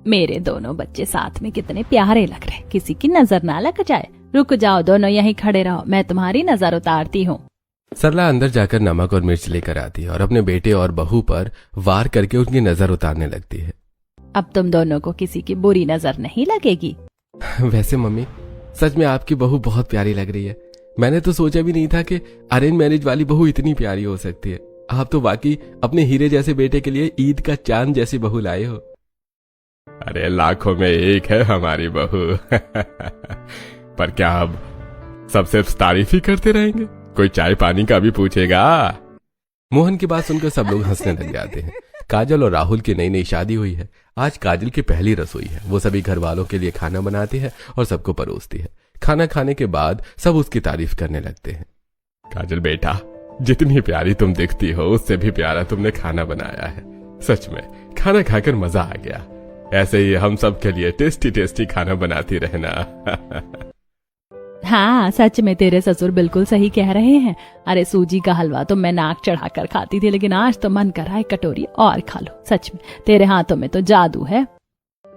मेरे दोनों बच्चे साथ में कितने प्यारे लग रहे, किसी की नजर ना लग जाए। रुक जाओ, दोनों यहीं खड़े रहो, मैं तुम्हारी नजर उतारती हूँ। सरला अंदर जाकर नमक और मिर्च लेकर आती है और अपने बेटे और बहू पर वार करके उनकी नजर उतारने लगती है। अब तुम दोनों को किसी की बुरी नजर नहीं लगेगी। वैसे मम्मी, सच में आपकी बहू बहुत प्यारी लग रही है। मैंने तो सोचा भी नहीं था कि अरेंज मैरिज वाली बहू इतनी प्यारी हो सकती है। आप तो वाकई अपने हीरे जैसे बेटे के लिए ईद का चांद जैसी बहू लाए हो। अरे लाखों में एक है हमारी बहू। पर क्या अब सब सिर्फ तारीफ ही करते रहेंगे? कोई चाय पानी का भी पूछेगा? मोहन की बात सुनकर सब लोग हंसने लग जाते हैं। काजल और राहुल की नई नई शादी हुई है। आज काजल की पहली रसोई है। वो सभी घर वालों के लिए खाना बनाती है और सबको परोसती है। खाना खाने के बाद सब उसकी तारीफ करने लगते हैं। काजल बेटा, जितनी प्यारी तुम दिखती हो उससे भी प्यारा तुमने खाना बनाया है। सच में खाना खाकर मजा आ गया। ऐसे ही हम सब के लिए टेस्टी टेस्टी खाना बनाती रहना। हाँ, सच में तेरे ससुर बिल्कुल सही कह रहे हैं। अरे सूजी का हलवा तो मैं नाक चढ़ाकर खाती थी, लेकिन आज तो मन कर रहा है कटोरी और खा लो। सच में तेरे हाथों में तो जादू है।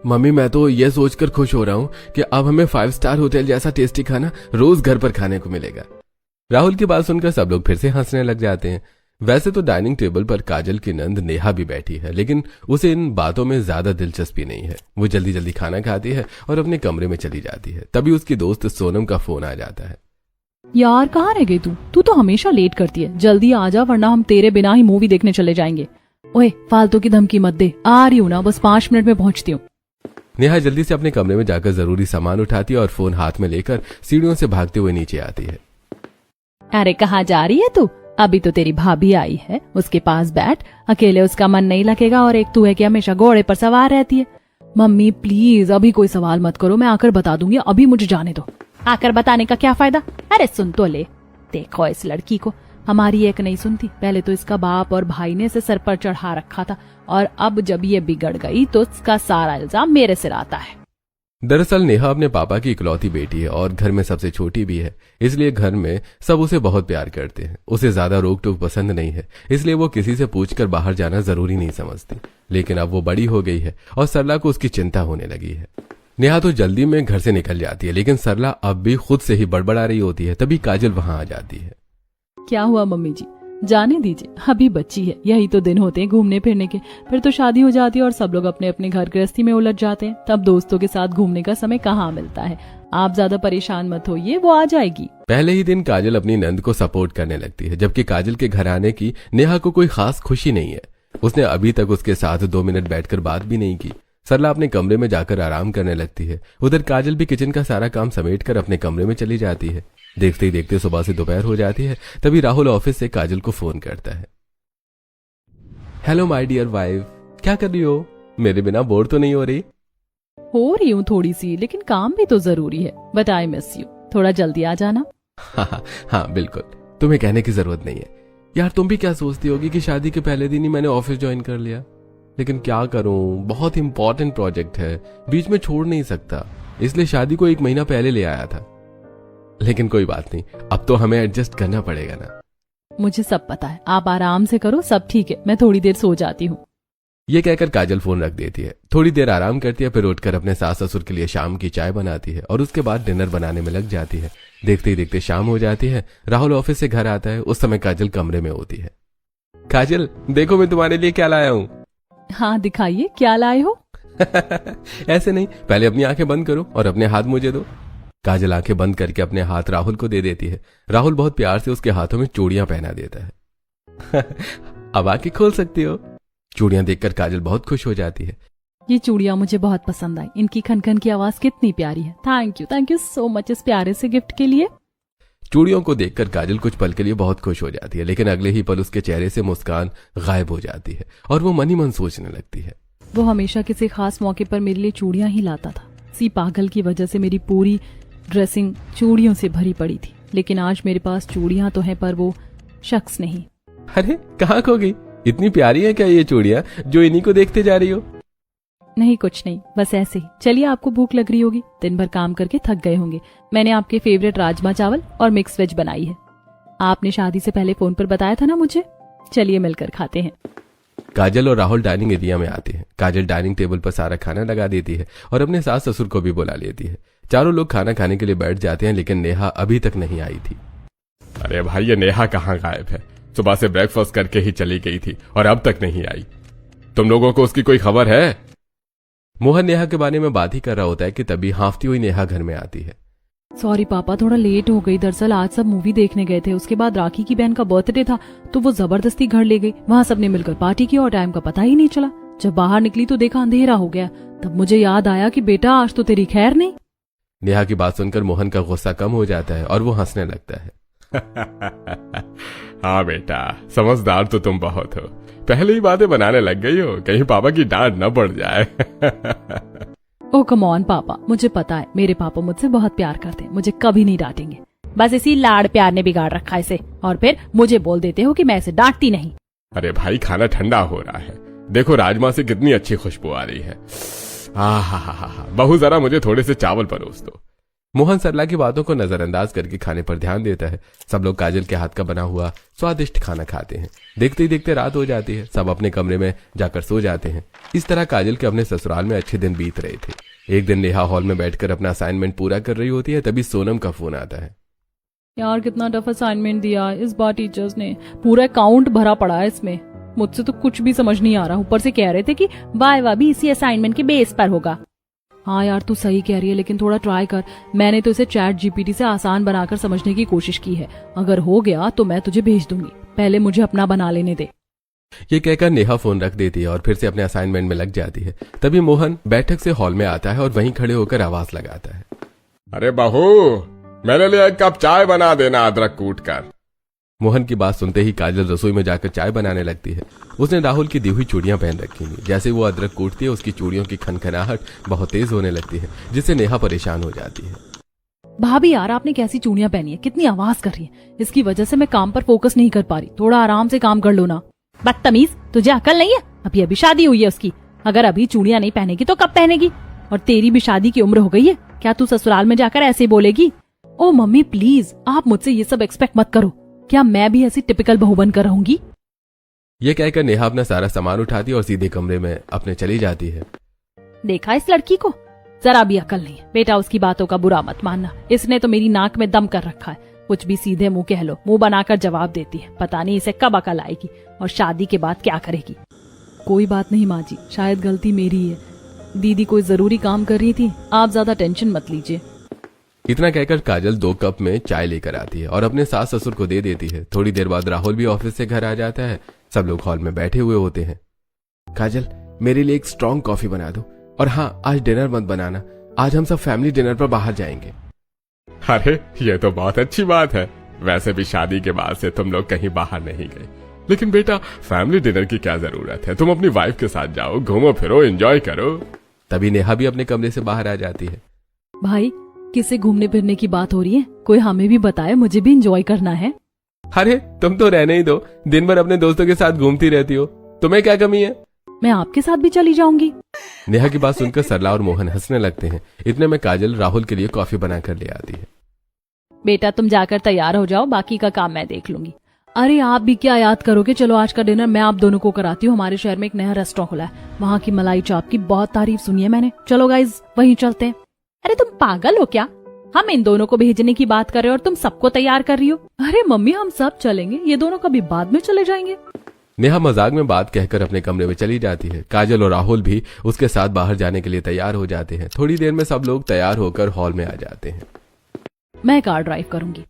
मम्मी, मैं तो ये सोचकर खुश हो रहा हूँ कि अब हमें 5 स्टार होटल जैसा टेस्टी खाना रोज घर पर खाने को मिलेगा। राहुल की बात सुनकर सब लोग फिर से हंसने लग जाते हैं। वैसे तो डाइनिंग टेबल पर काजल की नंद नेहा भी बैठी है, लेकिन उसे इन बातों में ज्यादा दिलचस्पी नहीं है। वो जल्दी जल्दी खाना खाती है और अपने कमरे में चली जाती है। तभी उसकी दोस्त सोनम का फोन आ जाता है। यार कहाँ रह गई तू तो हमेशा लेट करती है। जल्दी आ जा, वरना हम तेरे बिना ही मूवी देखने चले जाएंगे। ओए, फालतू की धमकी मत दे। आ रही हूँ ना, बस 5 मिनट में पहुँचती हूँ। नेहा जल्दी से अपने कमरे में जाकर जरूरी सामान उठाती है और फोन हाथ में लेकर सीढ़ियों से भागते हुए नीचे आती है। अरे कहाँ जा रही है तू? अभी तो तेरी भाभी आई है, उसके पास बैठ। अकेले उसका मन नहीं लगेगा, और एक तू है कि हमेशा घोड़े पर सवार रहती है। मम्मी प्लीज अभी कोई सवाल मत करो, मैं आकर बता दूंगी। अभी मुझे जाने दो। आकर बताने का क्या फायदा? अरे सुन तो ले। देखो इस लड़की को, हमारी एक नहीं सुनती। पहले तो इसका बाप और भाई ने इसे सर पर चढ़ा रखा था, और अब जब ये बिगड़ गई तो इसका सारा इल्जाम मेरे सिर आता है। दरअसल नेहा अपने पापा की इकलौती बेटी है और घर में सबसे छोटी भी है, इसलिए घर में सब उसे बहुत प्यार करते हैं। उसे ज्यादा रोक टोक पसंद नहीं है, इसलिए वो किसी से पूछकर बाहर जाना जरूरी नहीं समझती। लेकिन अब वो बड़ी हो गई है और सरला को उसकी चिंता होने लगी है। नेहा तो जल्दी में घर से निकल जाती है, लेकिन सरला अब भी खुद से ही बड़बड़ा रही होती है। तभी काजल वहां आ जाती है। क्या हुआ मम्मी जी? जाने दीजिए, अभी बच्ची है, यही तो दिन होते हैं घूमने फिरने के। फिर तो शादी हो जाती है और सब लोग अपने अपने घर गृहस्थी में उलझ जाते हैं। तब दोस्तों के साथ घूमने का समय कहाँ मिलता है। आप ज्यादा परेशान मत होइए, वो आ जाएगी। पहले ही दिन काजल अपनी नंद को सपोर्ट करने लगती है, जबकि काजल के घर आने की नेहा को कोई खास खुशी नहीं है। उसने अभी तक उसके साथ 2 मिनट बैठकर बात भी नहीं की। सरला अपने कमरे में जाकर आराम करने लगती है। उधर काजल भी किचन का सारा काम समेटकर अपने कमरे में चली जाती है। देखते ही देखते सुबह से दोपहर हो जाती है। तभी राहुल ऑफिस से काजल को फोन करता है। हेलो माय डियर वाइफ, क्या कर रही हो? मेरे बिना बोर तो नहीं हो रही? हो रही हूँ थोड़ी सी, लेकिन काम भी तो जरूरी है। बट आई मिस यू, थोड़ा जल्दी आ जाना। हाँ बिल्कुल, तुम्हें कहने की जरूरत नहीं है। यार तुम भी क्या सोचती होगी कि शादी के पहले दिन ही मैंने ऑफिस ज्वाइन कर लिया। लेकिन क्या करूं, बहुत इंपॉर्टेंट प्रोजेक्ट है, बीच में छोड़ नहीं सकता, इसलिए शादी को 1 महीना पहले ले आया था। लेकिन कोई बात नहीं, अब तो हमें एडजस्ट करना पड़ेगा ना। मुझे सब पता है, आप आराम से करो, सब ठीक है। मैं थोड़ी देर सो जाती हूँ। ये कहकर काजल फोन रख देती है। थोड़ी देर आराम करती है, फिर उठकर अपने सास ससुर के लिए शाम की चाय बनाती है और उसके बाद डिनर बनाने में लग जाती है। देखते ही देखते शाम हो जाती है। राहुल ऑफिस से घर आता है। उस समय काजल कमरे में होती है। काजल देखो, मैं तुम्हारे लिए क्या लाया हूँ। हाँ दिखाइए, क्या लाए हो? ऐसे नहीं, पहले अपनी आंखें बंद करो और अपने हाथ मुझे दो। काजल आंखें बंद करके अपने हाथ राहुल को दे देती है। राहुल बहुत प्यार से उसके हाथों में चूड़ियां पहना देता है। अब आंखें खोल सकती हो। चूड़ियां देखकर काजल बहुत खुश हो जाती है। ये चूड़ियां मुझे बहुत पसंद आई, इनकी खनखन की आवाज कितनी प्यारी है। थैंक यू सो मच इस प्यारे से गिफ्ट के लिए। चूड़ियों को देखकर काजल कुछ पल के लिए बहुत खुश हो जाती है, लेकिन अगले ही पल उसके चेहरे से मुस्कान गायब हो जाती है और वो मन ही मन सोचने लगती है। वो हमेशा किसी खास मौके पर मेरे लिए चूड़ियां ही लाता था। इसी पागल की वजह से मेरी पूरी ड्रेसिंग चूड़ियों से भरी पड़ी थी। लेकिन आज मेरे पास चूड़ियां तो हैं, पर वो शख्स नहीं। अरे कहाँ खो गई? इतनी प्यारी है क्या ये चूड़ियां जो इन्हीं को देखते जा रही हो? नहीं कुछ नहीं, बस ऐसे ही। चलिए, आपको भूख लग रही होगी, दिन भर काम करके थक गए होंगे। मैंने आपके फेवरेट राजमा चावल और मिक्स वेज बनाई है। आपने शादी से पहले फोन पर बताया था ना मुझे। चलिए मिलकर खाते हैं। काजल और राहुल डाइनिंग एरिया में आते हैं। काजल डाइनिंग टेबल पर सारा खाना लगा देती है और अपने सास ससुर को भी बुला लेती है। चारों लोग खाना खाने के लिए बैठ जाते हैं, लेकिन नेहा अभी तक नहीं आई थी। अरे भाई, ये नेहा कहाँ गायब है? सुबह से ब्रेकफास्ट करके ही चली गई थी और अब तक नहीं आई। तुम लोगों को उसकी कोई खबर है? मोहन नेहा के बारे में बात ही कर रहा होता है कि तभी हाँफती हुई नेहा घर में आती है। सॉरी पापा, थोड़ा लेट हो गई। दरअसल आज सब मूवी देखने गए थे, उसके बाद राखी की बहन का बर्थडे था तो वो जबरदस्ती घर ले गई। वहाँ सबने मिलकर पार्टी की और टाइम का पता ही नहीं चला। जब बाहर निकली तो देखा अंधेरा हो गया। तब मुझे याद आया कि बेटा आज तो तेरी खैर नहीं। नेहा की बात सुनकर मोहन का गुस्सा कम हो जाता है और वो हंसने लगता है। हाँ बेटा, समझदार तो तुम बहुत हो। पहले ही बातें बनाने लग गई हो, कहीं पापा की डांट न पड़ जाए। ओ कम ऑन पापा, मुझे पता है मेरे पापा मुझसे बहुत प्यार करते हैं, मुझे कभी नहीं डांटेंगे। बस इसी लाड़ प्यार ने बिगाड़ रखा इसे, और फिर मुझे बोल देते हो कि मैं इसे डांटती नहीं। अरे भाई, खाना ठंडा हो रहा है, देखो राजमा से कितनी अच्छी खुशबू आ रही है। बहू जरा मुझे थोड़े से चावल परोस दो। मोहन सरला की बातों को नजरअंदाज करके खाने पर ध्यान देता है। सब लोग काजल के हाथ का बना हुआ स्वादिष्ट खाना खाते हैं। देखते ही देखते रात हो जाती है। सब अपने कमरे में जाकर सो जाते हैं। इस तरह काजल के अपने ससुराल में अच्छे दिन बीत रहे थे। एक दिन नेहा हॉल में बैठकर अपना असाइनमेंट पूरा कर रही होती है, तभी सोनम का फोन आता है। यार कितना टफ असाइनमेंट दिया इस बार टीचर्स ने, पूरा अकाउंट भरा पड़ा है इसमें। मुझसे तो कुछ भी समझ नहीं आ रहा। ऊपर से कह रहे थे कि वाइवा भी इसी असाइनमेंट के बेस पर होगा। हाँ यार तू सही कह रही है, लेकिन थोड़ा ट्राई कर। मैंने तो इसे चैट जीपीटी से आसान बनाकर समझने की कोशिश की है। अगर हो गया तो मैं तुझे भेज दूंगी, पहले मुझे अपना बना लेने दे। ये कहकर नेहा फोन रख देती है और फिर से अपने असाइनमेंट में लग जाती है। तभी मोहन बैठक से हॉल में आता है और वहीं खड़े होकर आवाज लगाता है। अरे बहू, मेरे लिए एक कप चाय बना देना, अदरक कूट कर। मोहन की बात सुनते ही काजल रसोई में जाकर चाय बनाने लगती है। उसने राहुल की दी हुई चूड़ियां पहन रखी थी। जैसे वो अदरक कूटती है, उसकी चूड़ियों की खनखनाहट बहुत तेज होने लगती है, जिससे नेहा परेशान हो जाती है। भाभी यार आपने कैसी चूड़ियां पहनी है, कितनी आवाज कर रही है। इसकी वजह से मैं काम पर फोकस नहीं कर पा रही। थोड़ा आराम से काम कर लो ना। बदतमीज, तुझे अकल नहीं है? अभी अभी शादी हुई है उसकी। अगर अभी चूड़ियां नहीं पहनेगी तो कब पहनेगी? और तेरी भी शादी की उम्र हो गई है, क्या तू ससुराल में जाकर ऐसे बोलेगी? ओ मम्मी प्लीज, आप मुझसे ये सब एक्सपेक्ट मत करो। क्या मैं भी ऐसी टिपिकल बहू बनकर रहूंगी? ये कहकर नेहा अपना सारा सामान उठाती है और सीधे कमरे में अपने चली जाती है। देखा इस लड़की को, जरा भी अकल नहीं है। बेटा उसकी बातों का बुरा मत मानना, इसने तो मेरी नाक में दम कर रखा है। कुछ भी सीधे मुंह कह लो, मुंह बनाकर जवाब देती है। पता नहीं इसे कब अकल आएगी और शादी के बाद क्या करेगी। कोई बात नहीं माँ जी, शायद गलती मेरी है। दीदी कोई जरूरी काम कर रही थी, आप ज्यादा टेंशन मत लीजिए। इतना कहकर काजल 2 कप में चाय लेकर आती है और अपने सास ससुर को दे देती है। थोड़ी देर बाद राहुल भी ऑफिस से घर आ जाता है। सब लोग हॉल में बैठे हुए होते हैं। काजल, मेरे लिए एक स्ट्रॉन्ग कॉफी बना दो, और हाँ आज डिनर मत बनाना, आज हम सब फैमिली डिनर पर बाहर जाएंगे। अरे ये तो बहुत अच्छी बात है। वैसे भी शादी के बाद से तुम लोग कहीं बाहर नहीं गए, लेकिन बेटा फैमिली डिनर की क्या जरूरत है? तुम अपनी वाइफ के साथ जाओ, घूमो फिरो, एंजॉय करो। तभी नेहा भी अपने कमरे से बाहर आ जाती है। भाई किससे घूमने फिरने की बात हो रही है? कोई हमें भी बताए, मुझे भी एंजॉय करना है। अरे तुम तो रहने ही दो, दिन भर अपने दोस्तों के साथ घूमती रहती हो, तुम्हें क्या कमी है? मैं आपके साथ भी चली जाऊंगी। नेहा की बात सुनकर सरला और मोहन हंसने लगते हैं। इतने में काजल राहुल के लिए कॉफी बनाकर ले आती है। बेटा तुम जाकर तैयार हो जाओ, बाकी का काम मैं देख लूंगी। अरे आप भी क्या याद करोगे, चलो आज का डिनर मैं आप दोनों को कराती हूँ। हमारे शहर में एक नया रेस्टोरेंट खुला है, वहाँ की मलाई चाप की बहुत तारीफ सुनी है मैंने। चलो गाइज वहीं चलते हैं। अरे तुम पागल हो क्या? हम इन दोनों को भेजने की बात कर रहे हो और तुम सबको तैयार कर रही हो। अरे मम्मी हम सब चलेंगे, ये दोनों कभी बाद में चले जाएंगे। नेहा मजाक में बात कहकर अपने कमरे में चली जाती है। काजल और राहुल भी उसके साथ बाहर जाने के लिए तैयार हो जाते हैं। थोड़ी देर में सब लोग तैयार होकर हॉल में आ जाते हैं। मैं कार ड्राइव करूंगी।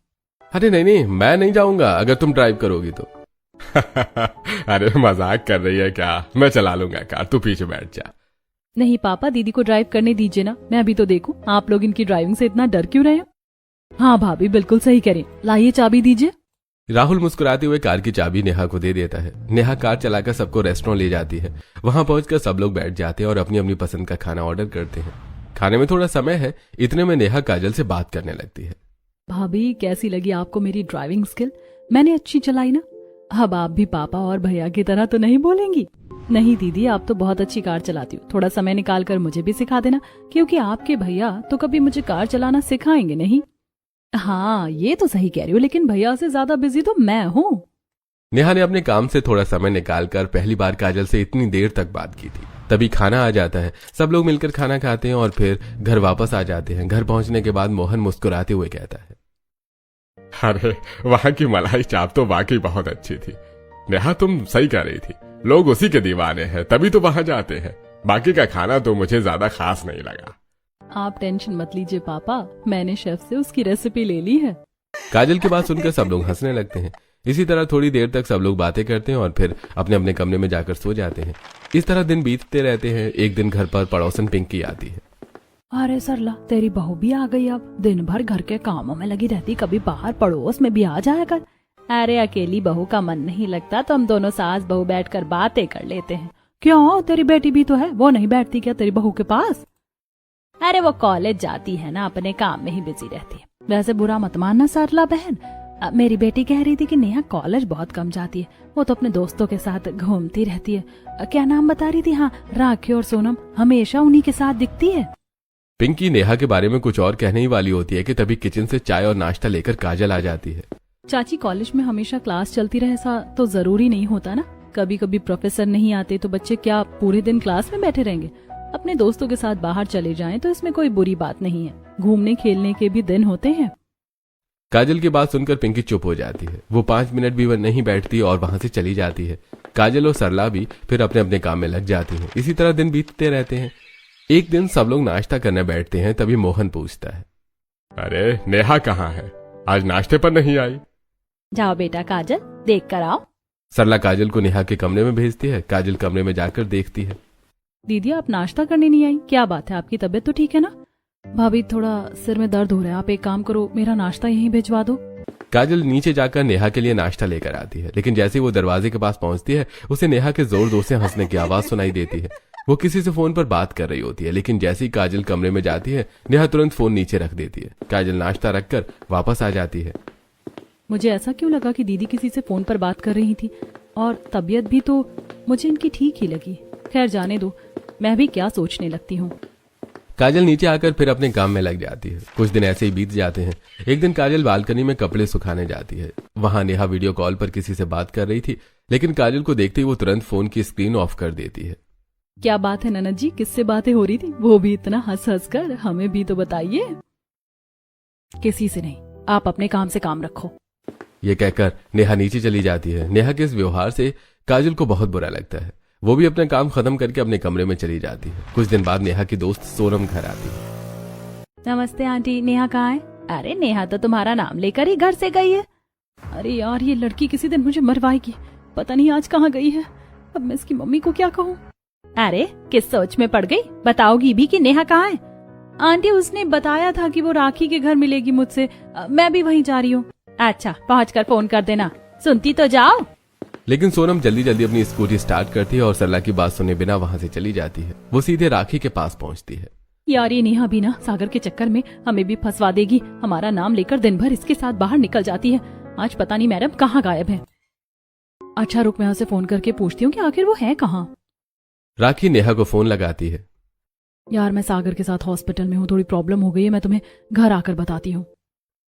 अरे नहीं, मैं नहीं जाऊंगा अगर तुम ड्राइव करोगी तो। अरे मजाक कर रही है क्या? मैं चला लूंगा कार, तू पीछे बैठ जा। नहीं पापा, दीदी को ड्राइव करने दीजिए ना, मैं अभी तो देखूं आप लोग इनकी ड्राइविंग से इतना डर क्यों रहे हो। हाँ भाभी बिल्कुल सही करें, लाइए चाबी दीजिए। राहुल मुस्कुराते हुए कार की चाबी नेहा को दे देता है। नेहा कार चलाकर सबको रेस्टोरेंट ले जाती है। वहां पहुंचकर सब लोग बैठ जाते हैं और अपनी अपनी पसंद का खाना ऑर्डर करते हैं। खाने में थोड़ा समय है, इतने में नेहा काजल से बात करने लगती है। भाभी कैसी लगी आपको मेरी ड्राइविंग स्किल? मैंने अच्छी चलाई ना? अब आप भी पापा और भैया की तरह तो नहीं बोलेंगी? नहीं दीदी, आप तो बहुत अच्छी कार चलाती हो। थोड़ा समय निकाल कर मुझे भी सिखा देना, क्योंकि आपके भैया तो कभी मुझे कार चलाना सिखाएंगे नहीं। हाँ ये तो सही कह रही हो, लेकिन भैया से ज्यादा बिजी तो मैं हूँ। नेहा ने अपने काम से थोड़ा समय निकालकर पहली बार काजल से इतनी देर तक बात की थी। तभी खाना आ जाता है, सब लोग मिलकर खाना खाते हैं और फिर घर वापस आ जाते हैं। घर पहुंचने के बाद मोहन मुस्कुराते हुए कहता है, अरे वहां की मलाई चाप तो वाकई बहुत अच्छी थी। नेहा तुम सही कह रही थी, लोग उसी के दीवाने हैं, तभी तो वहां जाते हैं। बाकी का खाना तो मुझे ज्यादा खास नहीं लगा। आप टेंशन मत लीजिए पापा, मैंने शेफ से उसकी रेसिपी ले ली है। काजल की बात सुनकर सब लोग हंसने लगते हैं। इसी तरह थोड़ी देर तक सब लोग बातें करते हैं और फिर अपने अपने कमरे में जाकर सो जाते हैं। इस तरह दिन बीतते रहते हैं। एक दिन घर पर पड़ोसन पिंकी आती है। अरे सरला, तेरी बहू भी आ गई। अब दिन भर घर के कामों में लगी रहती, कभी बाहर पड़ोस में भी आ जाया कर। अरे अकेली बहू का मन नहीं लगता तो हम दोनों सास बहू बैठकर बातें कर लेते हैं। क्यों, तेरी बेटी भी तो है, वो नहीं बैठती क्या तेरी बहू के पास? अरे वो कॉलेज जाती है ना, अपने काम में ही बिजी रहती है। वैसे बुरा मत मानना सरला बहन, मेरी बेटी कह रही थी कि नेहा कॉलेज बहुत कम जाती है, वो तो अपने दोस्तों के साथ घूमती रहती है। क्या नाम बता रही थी? हाँ, राखी और सोनम हमेशा उन्हीं के साथ दिखती है। पिंकी नेहा के बारे में कुछ और कहने ही वाली होती है कि तभी किचन से चाय और नाश्ता लेकर काजल आ जाती है। चाची, कॉलेज में हमेशा क्लास चलती रहे ऐसा तो जरूरी नहीं होता ना। कभी कभी प्रोफेसर नहीं आते तो बच्चे क्या पूरे दिन क्लास में बैठे रहेंगे? अपने दोस्तों के साथ बाहर चले जाएं तो इसमें कोई बुरी बात नहीं है। घूमने खेलने के भी दिन होते हैं। काजल की बात सुनकर पिंकी चुप हो जाती है। वो 5 मिनट भी वह नहीं बैठती और वहां से चली जाती है। काजल और सरला भी फिर अपने अपने काम में लग जाती हैं। इसी तरह दिन बीतते रहते हैं। एक दिन सब लोग नाश्ता करने बैठते हैं, तभी मोहन पूछता है, अरे नेहा कहाँ है? आज नाश्ते पर नहीं आई? जाओ बेटा काजल, देख कर आओ। सरला काजल को नेहा के कमरे में भेजती है। काजल कमरे में जाकर देखती है। दीदी, आप नाश्ता करने नहीं आई? क्या बात है, आपकी तबीयत तो ठीक है ना? भाभी, थोड़ा सिर में दर्द हो रहा है, आप एक काम करो, मेरा नाश्ता यहीं भिजवा दो। काजल नीचे जाकर नेहा के लिए नाश्ता लेकर आती है, लेकिन जैसे ही वो दरवाजे के पास पहुंचती है उसे नेहा के जोर जोर से हंसने की आवाज सुनाई देती है। वो किसी से फोन पर बात कर रही होती है, लेकिन जैसे ही काजल कमरे में जाती है नेहा तुरंत फोन नीचे रख देती है। काजल नाश्ता रखकर वापस आ जाती है। मुझे ऐसा क्यों लगा कि दीदी किसी से फोन पर बात कर रही थी, और तबीयत भी तो मुझे इनकी ठीक ही लगी। खैर जाने दो, मैं भी क्या सोचने लगती हूँ। काजल नीचे आकर फिर अपने काम में लग जाती है। कुछ दिन ऐसे ही बीत जाते हैं। एक दिन काजल बालकनी में कपड़े सुखाने जाती है। वहां नेहा वीडियो कॉल पर किसी से बात कर रही थी, लेकिन काजल को देखते ही वो तुरंत फोन की स्क्रीन ऑफ कर देती है। क्या बात है ननद जी, किससे बातें हो रही थी? वो भी इतना हंस हंस कर, हमें भी तो बताइए। किसी से नहीं, आप अपने काम से काम रखो। ये कहकर नेहा नीचे चली जाती है। नेहा के इस व्यवहार से काजल को बहुत बुरा लगता है। वो भी अपना काम खत्म करके अपने कमरे में चली जाती है। कुछ दिन बाद नेहा की दोस्त सोनम घर आती है। नमस्ते आंटी, नेहा कहाँ है? अरे नेहा तो तुम्हारा नाम लेकर ही घर से गई है। अरे यार, ये लड़की किसी दिन मुझे मरवाएगी, पता नहीं आज कहाँ गई है। अब मैं इसकी मम्मी को क्या कहूँ? अरे किस सोच में पड़ गई, बताओगी भी कि नेहा कहाँ है? आंटी, उसने बताया था कि वो राखी के घर मिलेगी मुझसे, मैं भी वहीं जा रही हूँ। अच्छा, पहुँचकर फोन कर देना, सुनती तो जाओ। लेकिन सोनम जल्दी जल्दी अपनी स्कूटी स्टार्ट करती है और सरला की बात सुने बिना वहां से चली जाती है। वो सीधे राखी के पास पहुंचती है। यार, ये नेहा भी ना सागर के चक्कर में हमें भी फंसवा देगी। हमारा नाम लेकर दिन भर इसके साथ बाहर निकल जाती है। आज पता नहीं मैडम कहाँ गायब है। अच्छा रुक, मैं उसे फोन करके पूछती हूँ कि आखिर वो है कहाँ। राखी नेहा को फोन लगाती है। यार, मैं सागर के साथ हॉस्पिटल में हूँ, थोड़ी प्रॉब्लम हो गई है, मैं तुम्हें घर आकर बताती हूँ।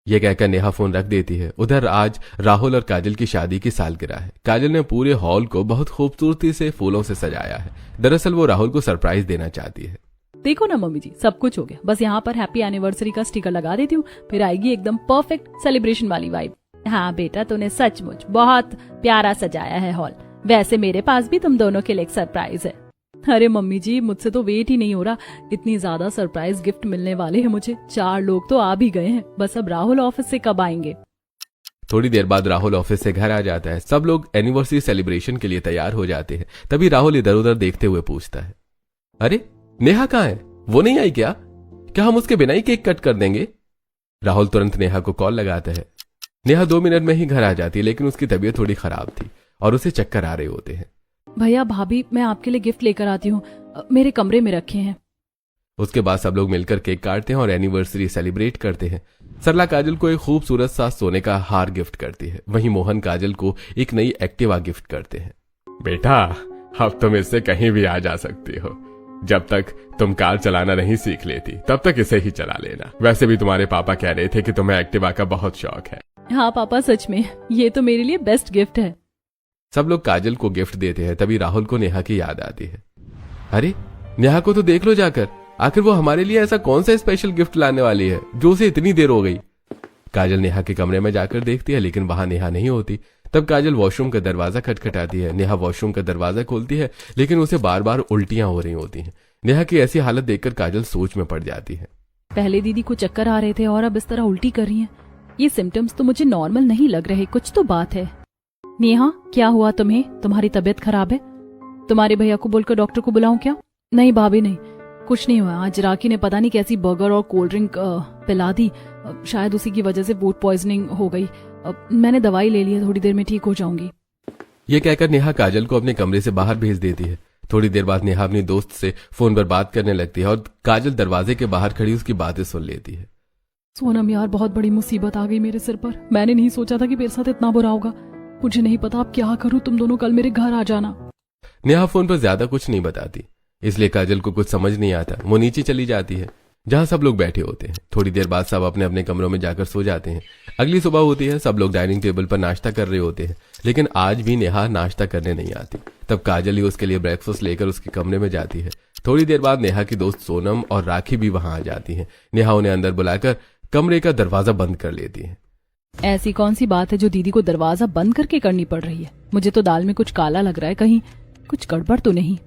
ये कहकर नेहा फोन रख देती है। उधर आज राहुल और काजल की शादी की सालगिरह है। काजल ने पूरे हॉल को बहुत खूबसूरती से फूलों से सजाया है। दरअसल वो राहुल को सरप्राइज देना चाहती है। देखो ना मम्मी जी, सब कुछ हो गया, बस यहाँ पर हैप्पी एनिवर्सरी का स्टिकर लगा देती हूँ, फिर आएगी एकदम परफेक्ट सेलिब्रेशन वाली वाइब। हाँ बेटा, तूने सचमुच बहुत प्यारा सजाया है हॉल। वैसे मेरे पास भी तुम दोनों के लिए एक सरप्राइज है। अरे मम्मी जी, मुझसे तो वेट ही नहीं हो रहा, इतनी ज्यादा सरप्राइज गिफ्ट मिलने वाले हैं मुझे। 4 लोग तो आ भी गए हैं, बस अब राहुल ऑफिस से कब आएंगे। थोड़ी देर बाद राहुल ऑफिस से घर आ जाता है। सब लोग एनिवर्सरी सेलिब्रेशन के लिए तैयार हो जाते हैं। तभी राहुल इधर उधर देखते हुए पूछता है, अरे नेहा कहाँ है? वो नहीं आई क्या? क्या हम उसके बिना ही केक कट कर देंगे? राहुल तुरंत नेहा को कॉल लगाता है। नेहा 2 मिनट में ही घर आ जाती है, लेकिन उसकी तबीयत थोड़ी खराब थी और उसे चक्कर आ रहे होते हैं। भैया भाभी, मैं आपके लिए गिफ्ट लेकर आती हूँ, मेरे कमरे में रखे हैं। उसके बाद सब लोग मिलकर केक काटते हैं और एनिवर्सरी सेलिब्रेट करते हैं। सरला काजल को एक खूबसूरत सा सोने का हार गिफ्ट करती है। वहीं मोहन काजल को एक नई एक्टिवा गिफ्ट करते हैं। बेटा, अब तुम इससे कहीं भी आ जा सकती हो। जब तक तुम कार चलाना नहीं सीख लेती तब तक इसे ही चला लेना। वैसे भी तुम्हारे पापा कह रहे थे कि तुम्हें एक्टिवा का बहुत शौक है। हाँ पापा, सच में ये तो मेरे लिए बेस्ट गिफ्ट है। सब लोग काजल को गिफ्ट देते हैं। तभी राहुल को नेहा की याद आती है। अरे नेहा को तो देख लो जाकर, आखिर वो हमारे लिए ऐसा कौन सा स्पेशल गिफ्ट लाने वाली है जो उसे इतनी देर हो गई। काजल नेहा के कमरे में जाकर देखती है, लेकिन वहां नेहा नहीं होती। तब काजल वॉशरूम का दरवाजा खटखटाती है। नेहा वॉशरूम का दरवाजा खोलती है, लेकिन उसे बार बार उल्टियां हो रही होती हैं। नेहा की ऐसी हालत देखकर काजल सोच में पड़ जाती है। पहले दीदी को चक्कर आ रहे थे और अब इस तरह उल्टी कर रही हैं। ये सिम्टम्स तो मुझे नॉर्मल नहीं लग रहे, कुछ तो बात है। नेहा क्या हुआ तुम्हें? तुम्हारी तबीयत खराब है? तुम्हारे भैया को बोलकर डॉक्टर को बुलाऊं क्या? नहीं भाभी नहीं, कुछ नहीं हुआ। आज राखी ने पता नहीं कैसी बर्गर और कोल्ड ड्रिंक पिला दी, शायद उसी की वजह से फूड पॉइजनिंग हो गई। मैंने दवाई ले ली है, थोड़ी देर में ठीक हो जाऊंगी। ये कहकर नेहा काजल को अपने कमरे से बाहर भेज देती है। थोड़ी देर बाद नेहा अपनी दोस्त से फोन पर बात करने लगती है और काजल दरवाजे के बाहर खड़ी उसकी बातें सुन लेती है। सोनम यार, बहुत बड़ी मुसीबत आ गई मेरे सिर पर। मैंने नहीं सोचा था कि मेरे साथ इतना बुरा होगा। मुझे नहीं पता अब क्या करूं। तुम दोनों कल मेरे घर आ जाना। नेहा फोन पर ज्यादा कुछ नहीं बताती, इसलिए काजल को कुछ समझ नहीं आता। वो नीचे चली जाती है जहां सब लोग बैठे होते हैं। थोड़ी देर बाद सब अपने अपने कमरों में जाकर सो जाते हैं। अगली सुबह होती है, सब लोग डाइनिंग टेबल पर नाश्ता कर रहे होते हैं, लेकिन आज भी नेहा नाश्ता करने नहीं आती। तब काजल ही उसके लिए ब्रेकफास्ट लेकर उसके कमरे में जाती है। थोड़ी देर बाद नेहा की दोस्त सोनम और राखी भी वहां आ जाती है। नेहा उन्हें अंदर बुलाकर कमरे का दरवाजा बंद कर लेती है। ऐसी कौन सी बात है जो दीदी को दरवाजा बंद करके करनी पड़ रही है? मुझे तो दाल में कुछ काला लग रहा है, कहीं कुछ गड़बड़ तो नहीं?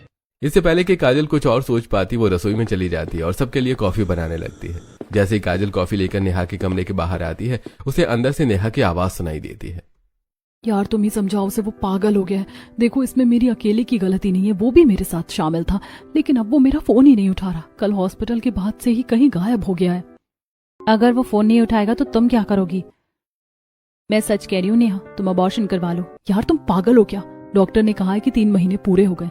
इससे पहले कि काजल कुछ और सोच पाती, वो रसोई में चली जाती है और सबके लिए कॉफी बनाने लगती है। जैसे ही काजल कॉफी लेकर नेहा के कमरे के बाहर आती है, उसे अंदर से नेहा की आवाज सुनाई देती है। यार तुम ही समझाओ उसे, वो पागल हो गया है। देखो इसमें मेरी अकेले की गलती नहीं है, वो भी मेरे साथ शामिल था, लेकिन अब वो मेरा फोन ही नहीं उठा रहा। कल हॉस्पिटल के बाद से ही कहीं गायब हो गया है। अगर वो फोन नहीं उठाएगा तो तुम क्या करोगी? मैं सच कह रही हूँ नेहा, तुम अबॉर्शन करवा लो। यार तुम पागल हो क्या? डॉक्टर ने कहा है कि 3 महीने पूरे हो गए,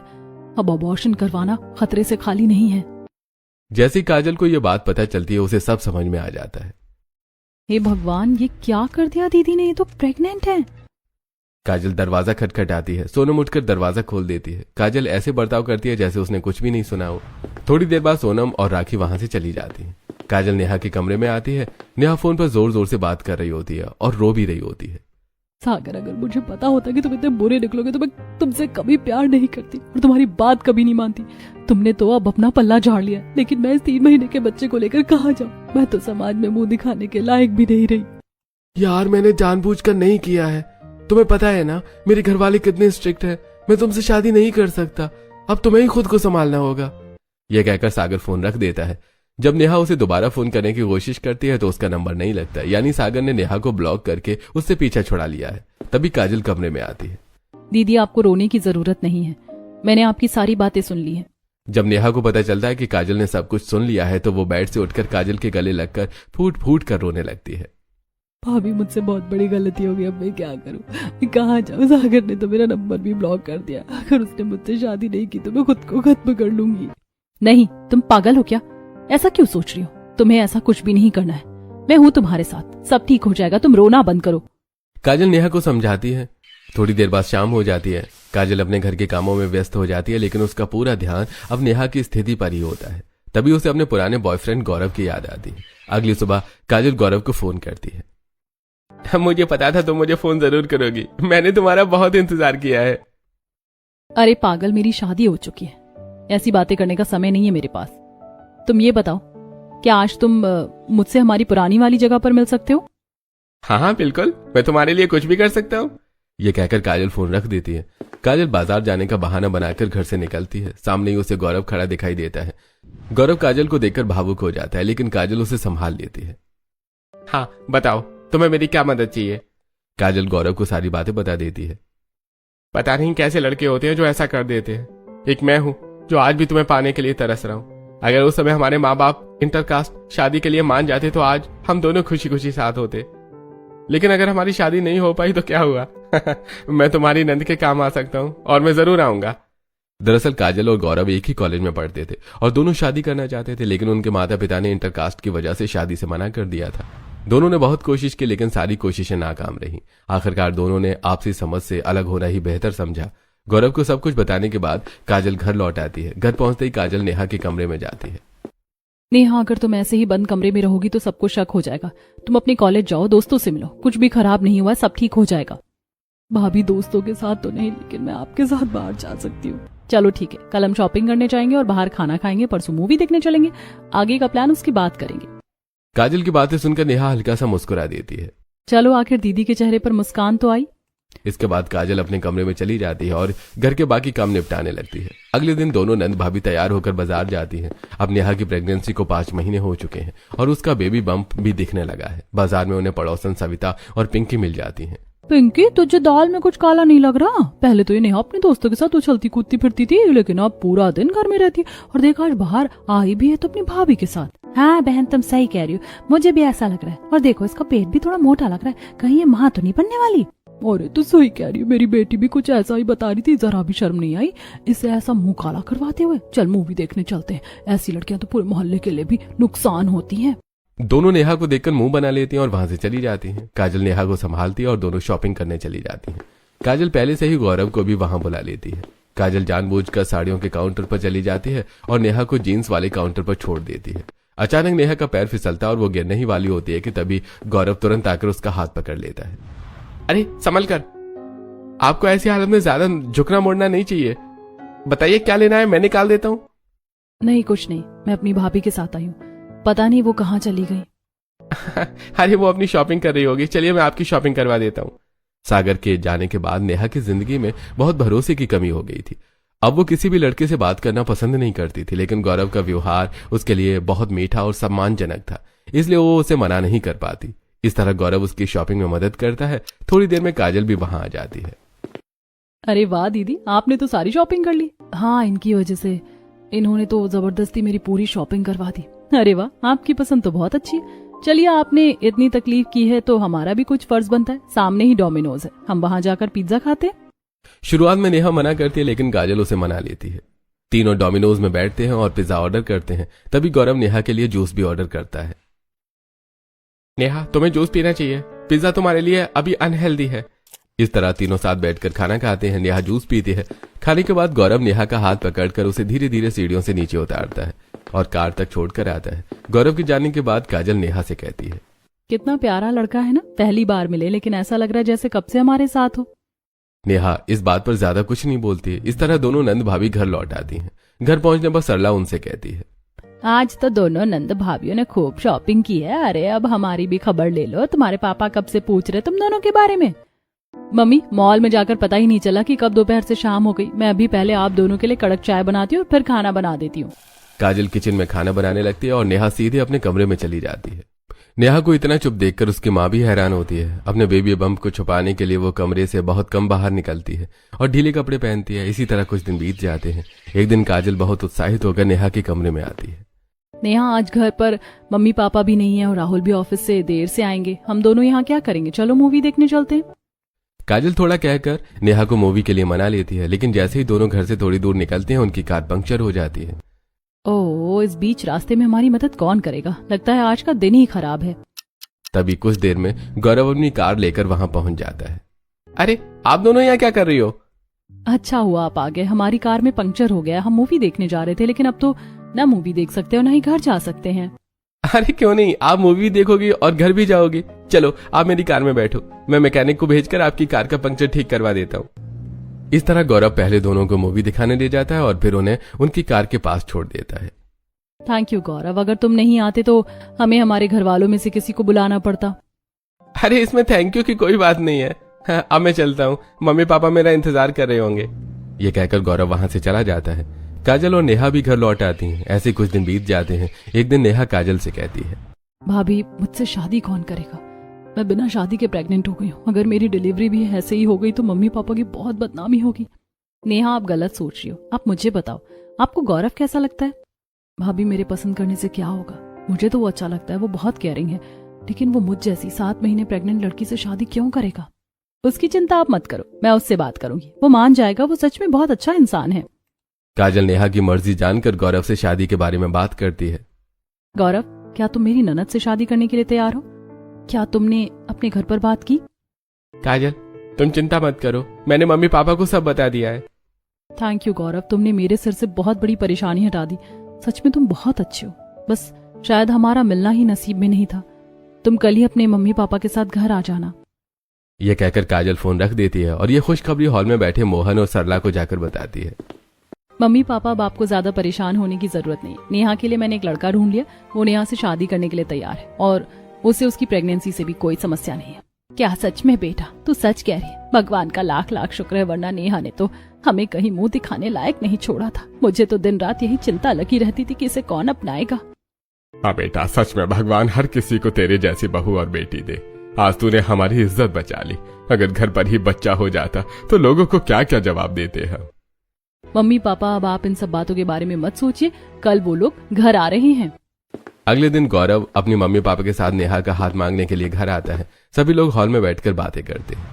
अब अबॉर्शन करवाना खतरे से खाली नहीं है। जैसे ही काजल को ये बात पता चलती है, उसे सब समझ में आ जाता है। हे भगवान, ये क्या कर दिया दीदी ने? ये तो प्रेग्नेंट है। काजल दरवाजा खटखटाती है। सोनम उठकर दरवाजा खोल देती है। काजल ऐसे बर्ताव करती है जैसे उसने कुछ भी नहीं सुना हो। थोड़ी देर बाद सोनम और राखी वहां से चली जाती है। काजल नेहा के कमरे में आती है। नेहा फोन पर जोर जोर से बात कर रही होती है और रो भी रही होती है। सागर, अगर मुझे पता होता कि तुम इतने बुरे निकलोगे तो मैं तुमसे कभी प्यार नहीं करती और तुम्हारी बात कभी नहीं मानती। तुमने तो अब अपना पल्ला झाड़ लिया, लेकिन मैं इस 3 महीने के बच्चे को लेकर कहाँ जाऊं? मैं तो समाज में मुंह दिखाने के लायक भी नहीं रही। यार मैंने जानबूझकर नहीं किया है। तुम्हें पता है ना मेरे घर वाले कितने स्ट्रिक्ट है। मैं तुमसे शादी नहीं कर सकता। अब तुम्हें ही खुद को संभालना होगा। यह कहकर सागर फोन रख देता है। जब नेहा उसे दोबारा फोन करने की कोशिश करती है तो उसका नंबर नहीं लगता, यानी सागर ने नेहा को ब्लॉक करके उससे पीछा छुड़ा लिया है। तभी काजल कमरे में आती है। दीदी आपको रोने की जरूरत नहीं है, मैंने आपकी सारी बातें सुन ली हैं। जब नेहा को पता चलता है कि काजल ने सब कुछ सुन लिया है तो वो बेड से उठकर काजल के गले लगकर फूट फूट कर रोने लगती है। भाभी मुझसे बहुत बड़ी गलती हो गई, अब मैं क्या करूं? मैं कहाँ जाऊं? सागर ने तो मेरा नंबर भी ब्लॉक कर दिया। अगर उसने मुझसे शादी नहीं की तो मैं खुद को खत्म कर लूंगी। नहीं, तुम पागल हो क्या? ऐसा क्यों सोच रही हो? तुम्हें ऐसा कुछ भी नहीं करना है। मैं हूं तुम्हारे साथ, सब ठीक हो जाएगा। तुम रोना बंद करो। काजल नेहा को समझाती है। थोड़ी देर बाद शाम हो जाती है। काजल अपने घर के कामों में व्यस्त हो जाती है, लेकिन उसका पूरा ध्यान अब नेहा की स्थिति पर ही होता है। तभी उसे अपने पुराने बॉयफ्रेंड गौरव की याद आती है। अगली सुबह काजल गौरव को फोन करती है। मुझे पता था तुम मुझे फोन जरूर करोगी, मैंने तुम्हारा बहुत इंतजार किया है। अरे पागल, मेरी शादी हो चुकी है, ऐसी बातें करने का समय नहीं है मेरे पास। तुम ये बताओ, क्या आज तुम मुझसे हमारी पुरानी वाली जगह पर मिल सकते हो? हाँ हाँ बिल्कुल, मैं तुम्हारे लिए कुछ भी कर सकता हूँ। ये कहकर काजल फोन रख देती है। काजल बाजार जाने का बहाना बनाकर घर से निकलती है। सामने ही उसे गौरव खड़ा दिखाई देता है। गौरव काजल को देखकर भावुक हो जाता है, लेकिन काजल उसे संभाल लेती है। हाँ बताओ, तुम्हें मेरी क्या मदद चाहिए? काजल गौरव को सारी बातें बता देती है। पता नहीं कैसे लड़के होते हैं जो ऐसा कर देते हैं। एक मैं हूँ जो आज भी तुम्हें पाने के लिए तरस रहा हूँ। अगर उस समय हमारे माँ बाप इंटरकास्ट शादी के लिए मान जाते तो आज हम दोनों खुशी खुशी साथ होते। लेकिन अगर हमारी शादी नहीं हो पाई तो क्या हुआ? मैं तुम्हारी नंद के काम आ सकता हूँ और मैं जरूर आऊंगा। दरअसल काजल और गौरव एक ही कॉलेज में पढ़ते थे और दोनों शादी करना चाहते थे, लेकिन उनके माता पिता ने इंटरकास्ट की वजह से शादी से मना कर दिया था। दोनों ने बहुत कोशिश की, लेकिन सारी कोशिशें नाकाम रहीं। आखिरकार दोनों ने आपसी समझ से अलग होना ही बेहतर समझा। गौरव को सब कुछ बताने के बाद काजल घर लौट आती है। घर पहुंचते ही काजल नेहा के कमरे में जाती है। नेहा, अगर तुम ऐसे ही बंद कमरे में रहोगी तो सबको शक हो जाएगा। तुम अपने कॉलेज जाओ, दोस्तों से मिलो, कुछ भी खराब नहीं हुआ, सब ठीक हो जाएगा। भाभी दोस्तों के साथ तो नहीं, लेकिन मैं आपके साथ बाहर जा सकती हूँ। चलो ठीक है, कल हम शॉपिंग करने जाएंगे और बाहर खाना खाएंगे, परसों मूवी देखने चलेंगे। आगे का प्लान उसकी बात करेंगे। काजल की बातें सुनकर नेहा हल्का सा मुस्कुरा देती है। चलो, आखिर दीदी के चेहरे पर मुस्कान तो आई। इसके बाद काजल अपने कमरे में चली जाती है और घर के बाकी काम निपटाने लगती है। अगले दिन दोनों नंद भाभी तैयार होकर बाजार जाती हैं। अब नेहा की प्रेगनेंसी को 5 महीने हो चुके हैं और उसका बेबी बम्प भी दिखने लगा है। बाजार में उन्हें पड़ोसन सविता और पिंकी मिल जाती हैं। पिंकी, तुझे दाल में कुछ काला नहीं लग रहा? पहले तो ये नेहा अपने दोस्तों के साथ उछलती कूदती फिरती थी, लेकिन अब पूरा दिन घर में रहती है। और देखा, आज बाहर आई भी है तो अपनी भाभी के साथ। हाँ बहन, तुम सही कह रही हो, मुझे भी ऐसा लग रहा है। और देखो, इसका पेट भी थोड़ा मोटा लग रहा है, कहीं ये माँ तो नहीं बनने वाली? अरे तो सही कह रही हो, मेरी बेटी भी कुछ ऐसा ही बता रही थी, जरा भी शर्म नहीं आई इसे ऐसा मुंह काला करवाते हुए। चल मूवी देखने चलते हैं, ऐसी लड़कियां तो पूरे मोहल्ले के लिए भी नुकसान होती हैं। दोनों नेहा को देखकर मुंह बना लेती हैं और वहां से चली जाती हैं। काजल नेहा को संभालती है और दोनों शॉपिंग करने चली जाती हैं। काजल पहले से ही गौरव को भी वहां बुला लेती है। काजल जानबूझकर साड़ियों के काउंटर पर चली जाती है और नेहा को जीन्स वाले काउंटर पर छोड़ देती है। अचानक नेहा का पैर फिसलता है और वो गिरने ही वाली होती है कि तभी गौरव तुरंत आकर उसका हाथ पकड़ लेता है। अरे संभल कर, आपको ऐसी हालत में ज्यादा झुकना मोड़ना नहीं चाहिए। बताइए क्या लेना है, मैं निकाल देता हूँ। नहीं कुछ नहीं, मैं अपनी भाभी के साथ आई हूँ, पता नहीं वो कहाँ चली गई। अरे वो अपनी शॉपिंग कर रही होगी, चलिए मैं आपकी शॉपिंग करवा देता हूँ। सागर के जाने के बाद नेहा की जिंदगी में बहुत भरोसे की कमी हो गई थी। अब वो किसी भी लड़के से बात करना पसंद नहीं करती थी, लेकिन गौरव का व्यवहार उसके लिए बहुत मीठा और सम्मानजनक था, इसलिए वो उसे मना नहीं कर पाती। इस तरह गौरव उसकी शॉपिंग में मदद करता है। थोड़ी देर में काजल भी वहां आ जाती है। अरे वाह दीदी, आपने तो सारी शॉपिंग कर ली। हाँ, इनकी वजह से, इन्होंने तो जबरदस्ती मेरी पूरी शॉपिंग करवा दी। अरे वाह, आपकी पसंद तो बहुत अच्छी है। चलिए, आपने इतनी तकलीफ की है तो हमारा भी कुछ फर्ज बनता है। सामने ही डोमिनोज है, हम वहां जाकर पिज्जा खाते हैं। शुरुआत में नेहा मना करती है, लेकिन काजल उसे मना लेती है। तीनों डोमिनोज में बैठते हैं और पिज्जा ऑर्डर करते हैं। तभी गौरव नेहा के लिए जूस भी ऑर्डर करता है। नेहा, तुम्हें जूस पीना चाहिए, पिज्जा तुम्हारे लिए अभी अनहेल्दी है। इस तरह तीनों साथ बैठकर खाना खाते हैं। नेहा जूस पीती है। खाने के बाद गौरव नेहा का हाथ पकड़कर उसे धीरे धीरे सीढ़ियों से नीचे उतारता है और कार तक छोड़कर आता है। गौरव के जाने के बाद काजल नेहा से कहती है, कितना प्यारा लड़का है ना, पहली बार मिले लेकिन ऐसा लग रहा है जैसे कब से हमारे साथ हो। नेहा इस बात पर ज्यादा कुछ नहीं बोलती। इस तरह दोनों नंद भाभी घर लौट आती हैं। घर पहुंचने पर सरला उनसे कहती है, आज तो दोनों नंद भाभियों ने खूब शॉपिंग की है। अरे अब हमारी भी खबर ले लो, तुम्हारे पापा कब से पूछ रहे तुम दोनों के बारे में। मम्मी, मॉल में जाकर पता ही नहीं चला कि कब दोपहर से शाम हो गई। मैं अभी पहले आप दोनों के लिए कड़क चाय बनाती हूँ, फिर खाना बना देती हूँ। काजल किचन में खाना बनाने लगती है और नेहा सीधे अपने कमरे में चली जाती है। नेहा को इतना चुप देखकर उसकी माँ भी हैरान होती है। अपने बेबी बम्प को छुपाने के लिए वो कमरे से बहुत कम बाहर निकलती है और ढीले कपड़े पहनती है। इसी तरह कुछ दिन बीत जाते हैं। एक दिन काजल बहुत उत्साहित होकर नेहा के कमरे में आती है। नेहा, आज घर पर मम्मी पापा भी नहीं है और राहुल भी ऑफिस से देर से आएंगे। हम दोनों यहाँ क्या करेंगे, चलो मूवी देखने चलते हैं। काजल थोड़ा कहकर नेहा को मूवी के लिए मना लेती है, लेकिन जैसे ही दोनों घर से थोड़ी दूर निकलते हैं उनकी कार पंक्चर हो जाती है। ओह, इस बीच रास्ते में हमारी मदद कौन करेगा, लगता है आज का दिन ही खराब है। तभी कुछ देर में गौरव अपनी कार लेकर वहां पहुंच जाता है। अरे आप दोनों यहाँ क्या कर रही हो? अच्छा हुआ आप आ गए, हमारी कार में पंक्चर हो गया। हम मूवी देखने जा रहे थे, लेकिन अब तो ना मूवी देख सकते हो ना ही घर जा सकते हैं। अरे क्यों नहीं, आप मूवी देखोगी और घर भी जाओगी। चलो आप मेरी कार में बैठो, मैं मैकेनिक को भेजकर आपकी कार का पंक्चर ठीक करवा देता हूँ। इस तरह गौरव पहले दोनों को मूवी दिखाने ले जाता है और फिर उन्हें उनकी कार के पास छोड़ देता है। थैंक यू गौरव, अगर तुम नहीं आते तो हमें हमारे घर वालों में से किसी को बुलाना पड़ता। अरे इसमें थैंक यू की कोई बात नहीं है। हाँ, अब मैं चलता हूँ, मम्मी पापा मेरा इंतजार कर रहे होंगे। ये कहकर गौरव वहां से चला जाता है। काजल और नेहा भी घर लौट आती हैं। ऐसे कुछ दिन बीत जाते हैं। एक दिन नेहा काजल से कहती है, भाभी मुझसे शादी कौन करेगा, मैं बिना शादी के प्रेग्नेंट हो गई हूँ। अगर मेरी डिलीवरी भी ऐसे ही हो गई तो मम्मी पापा की बहुत बदनामी होगी। नेहा, आप गलत सोच रही हो, आप मुझे बताओ आपको गौरव कैसा लगता है। भाभी, मेरे पसंद करने से क्या होगा, मुझे तो वो अच्छा लगता है, वो बहुत केयरिंग है, लेकिन वो मुझ जैसी 7 महीने प्रेग्नेंट लड़की से शादी क्यों करेगा। उसकी चिंता आप मत करो, मैं उससे बात करूंगी, वो मान जाएगा, वो सच में बहुत अच्छा इंसान है। काजल नेहा की मर्जी जानकर गौरव से शादी के बारे में बात करती है। गौरव, क्या तुम मेरी ननद से शादी करने के लिए तैयार हो? क्या तुमने अपने घर पर बात की? काजल तुम चिंता मत करो, मैंने मम्मी पापा को सब बता दिया है। थैंक यू गौरव, तुमने मेरे सिर से बहुत बड़ी परेशानी हटा दी। सच में तुम बहुत अच्छे हो, बस शायद हमारा मिलना ही नसीब में नहीं था। तुम कल ही अपने मम्मी पापा के साथ घर आ जाना। ये कहकर काजल फोन रख देती है और ये खुशखबरी हॉल में बैठे मोहन और सरला को जाकर बताती है। मम्मी पापा, अब आपको ज्यादा परेशान होने की जरूरत नहीं। नेहा के लिए मैंने एक लड़का ढूंढ लिया, वो नेहा से शादी करने के लिए तैयार है और उसे उसकी प्रेगनेंसी से भी कोई समस्या नहीं है। क्या सच में बेटा, तू सच कह रही है? भगवान का लाख लाख शुक्र है, वरना नेहा ने तो हमें कहीं मुंह दिखाने लायक नहीं छोड़ा था। मुझे तो दिन रात यही चिंता लगी रहती थी कि इसे कौन अपनाएगा। हाँ बेटा, सच में भगवान हर किसी को तेरे जैसी बहू और बेटी दे। आज तूने हमारी इज्जत बचा ली। अगर घर पर ही बच्चा हो जाता तो लोगों को क्या क्या जवाब देते हम। मम्मी पापा, अब आप इन सब बातों के बारे में मत सोचिए, कल वो लोग घर आ रहे हैं। अगले दिन गौरव अपनी मम्मी पापा के साथ नेहा का हाथ मांगने के लिए घर आता है। सभी लोग हॉल में बैठकर बातें करते हैं।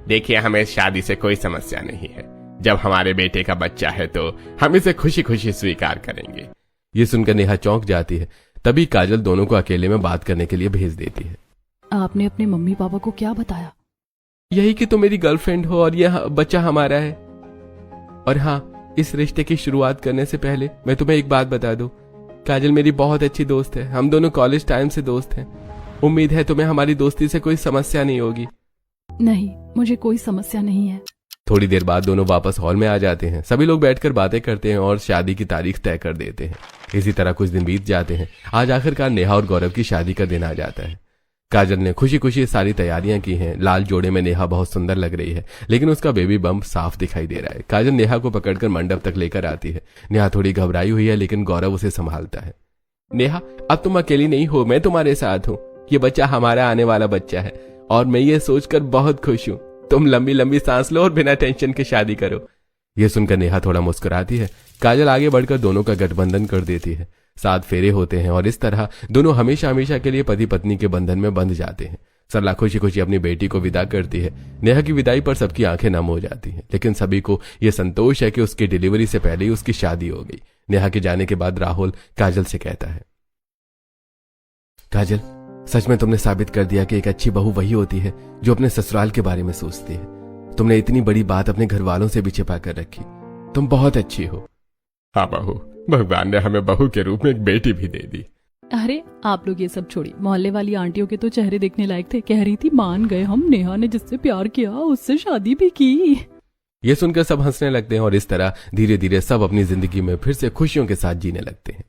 देखिए, हमें शादी से कोई समस्या नहीं है। जब हमारे बेटे का बच्चा है तो हम इसे खुशी खुशी स्वीकार करेंगे। ये सुनकर नेहा चौंक जाती है। तभी काजल दोनों को अकेले में बात करने के लिए भेज देती है। आपने अपने मम्मी पापा को क्या बताया? यही कि तुम मेरी गर्लफ्रेंड हो और यह बच्चा हमारा है। और हाँ, इस रिश्ते की शुरुआत करने से पहले मैं तुम्हें एक बात बता दूं, काजल मेरी बहुत अच्छी दोस्त है। हम दोनों कॉलेज टाइम से दोस्त हैं। उम्मीद है तुम्हें हमारी दोस्ती से कोई समस्या नहीं होगी। नहीं, मुझे कोई समस्या नहीं है। थोड़ी देर बाद दोनों वापस हॉल में आ जाते हैं। सभी लोग बैठकर बातें करते हैं और शादी की तारीख तय कर देते हैं। इसी तरह कुछ दिन बीत जाते हैं। आज आखिरकार नेहा और गौरव की शादी का दिन आ जाता है। काजल ने खुशी खुशी सारी तैयारियां की हैं। लाल जोड़े में नेहा बहुत सुंदर लग रही है, लेकिन उसका बेबी बम्प साफ दिखाई दे रहा है। काजल नेहा को पकड़कर मंडप तक लेकर आती है। नेहा थोड़ी घबराई हुई है, लेकिन गौरव उसे संभालता है। नेहा, अब तुम अकेली नहीं हो, मैं तुम्हारे साथ हूँ। ये बच्चा हमारा आने वाला बच्चा है और मैं ये सोचकर बहुत खुश हूँ। तुम लंबी लंबी सांस लो और बिना टेंशन के शादी करो। ये सुनकर नेहा थोड़ा मुस्कुराती है। काजल आगे बढ़कर दोनों का गठबंधन कर देती है। 7 फेरे होते हैं और इस तरह दोनों हमेशा हमेशा के लिए पति पत्नी के बंधन में बंध जाते हैं। सरला खुशी खुशी अपनी बेटी को विदा करती है। नेहा की विदाई पर सबकी आंखें नम हो जाती हैं, लेकिन सभी को यह संतोष है कि उसकी डिलीवरी से पहले ही उसकी शादी हो गई। नेहा के जाने के बाद राहुल काजल से कहता है, काजल, सच में तुमने साबित कर दिया कि एक अच्छी बहू वही होती है जो अपने ससुराल के बारे में सोचती है। तुमने इतनी बड़ी बात अपने घर वालों से भी छिपा कर रखी। तुम बहुत अच्छी हो। हाँ बहू, भगवान ने हमें बहू के रूप में एक बेटी भी दे दी। अरे आप लोग ये सब छोड़िए। मोहल्ले वाली आंटियों के तो चेहरे देखने लायक थे। कह रही थी मान गए हम, नेहा ने जिससे प्यार किया उससे शादी भी की। ये सुनकर सब हंसने लगते हैं और इस तरह धीरे धीरे सब अपनी जिंदगी में फिर से खुशियों के साथ जीने लगते हैं।